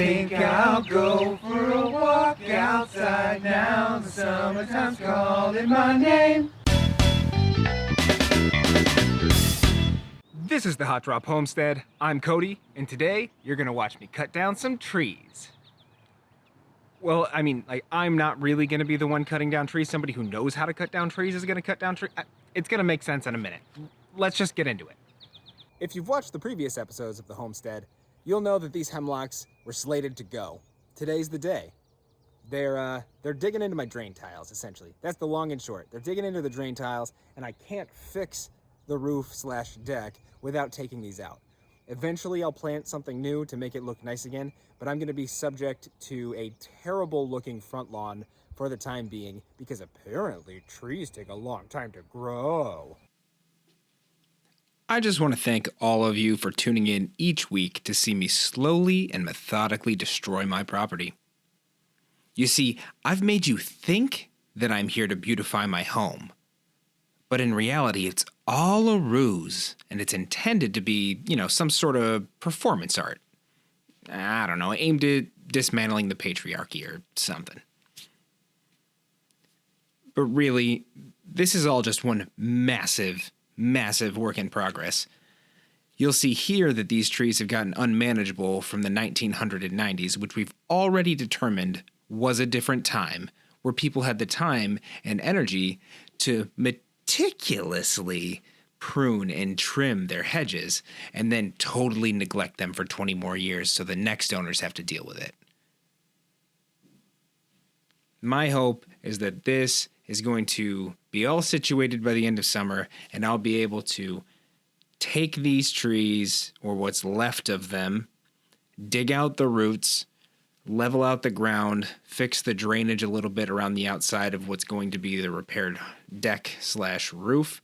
think I'll go for a walk outside now. The summertime's calling my name. This is the Hot Drop Homestead. I'm Cody, and today you're gonna watch me cut down some trees. Well, I mean, I'm not really gonna be the one cutting down trees. Somebody who knows how to cut down trees is gonna cut down trees. It's gonna make sense in a minute. Let's just get into it. If you've watched the previous episodes of the Homestead, you'll know that these hemlocks were slated to go. Today's the day. They're digging into my drain tiles, essentially. That's the long and short. They're digging into the drain tiles, and I can't fix the roof/deck without taking these out. Eventually, I'll plant something new to make it look nice again, but I'm gonna be subject to a terrible looking front lawn for the time being, because apparently trees take a long time to grow. I just want to thank all of you for tuning in each week to see me slowly and methodically destroy my property. You see, I've made you think that I'm here to beautify my home. But in reality, it's all a ruse, and it's intended to be, some sort of performance art. I don't know, aimed at dismantling the patriarchy or something. But really, this is all just one massive work in progress. You'll see here that these trees have gotten unmanageable from the 1990s, which we've already determined was a different time, where people had the time and energy to meticulously prune and trim their hedges and then totally neglect them for 20 more years so the next owners have to deal with it. My hope is that this is going to be all situated by the end of summer, and I'll be able to take these trees, or what's left of them, dig out the roots, level out the ground, fix the drainage a little bit around the outside of what's going to be the repaired deck/roof,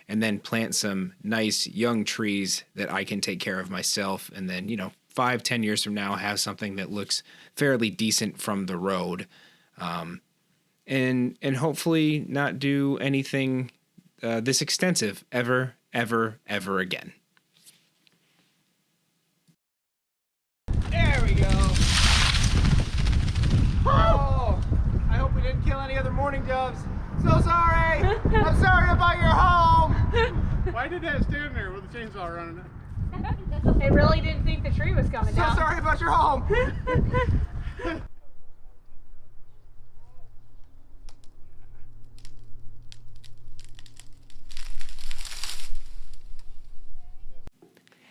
and then plant some nice young trees that I can take care of myself, and then, 5-10 years from now, have something that looks fairly decent from the road. And hopefully not do anything this extensive ever again. There we go. Oh, I hope we didn't kill any other mourning doves. So sorry. I'm sorry about your home. Why did that stand there with the chainsaw running it? They really didn't think the tree was coming down. So sorry about your home.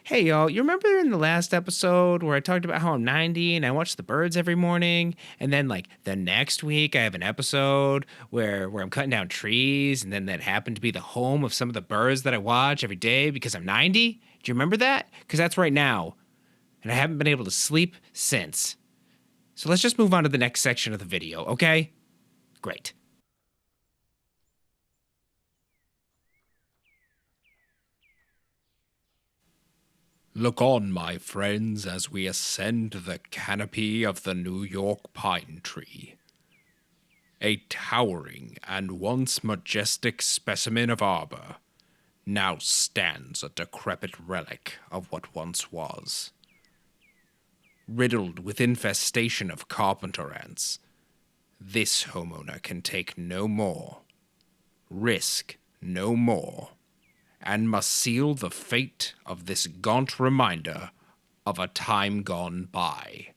Hey y'all, you remember in the last episode where I talked about how I'm 90 and I watch the birds every morning, and then the next week I have an episode where I'm cutting down trees, and then that happened to be the home of some of the birds that I watch every day because I'm 90? Do you remember that? Because that's right now, and I haven't been able to sleep since. So let's just move on to the next section of the video, okay? Great. Look on, my friends, as we ascend the canopy of the New York pine tree. A towering and once majestic specimen of arbor now stands a decrepit relic of what once was. Riddled with infestation of carpenter ants, this homeowner can take no more, risk no more, and must seal the fate of this gaunt reminder of a time gone by.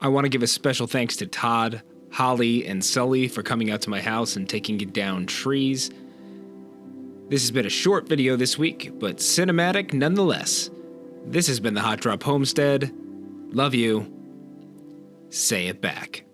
I want to give a special thanks to Todd, Holly, and Sully for coming out to my house and taking down trees. This has been a short video this week, but cinematic nonetheless. This has been the Hot Drop Homestead. Love you. Say it back.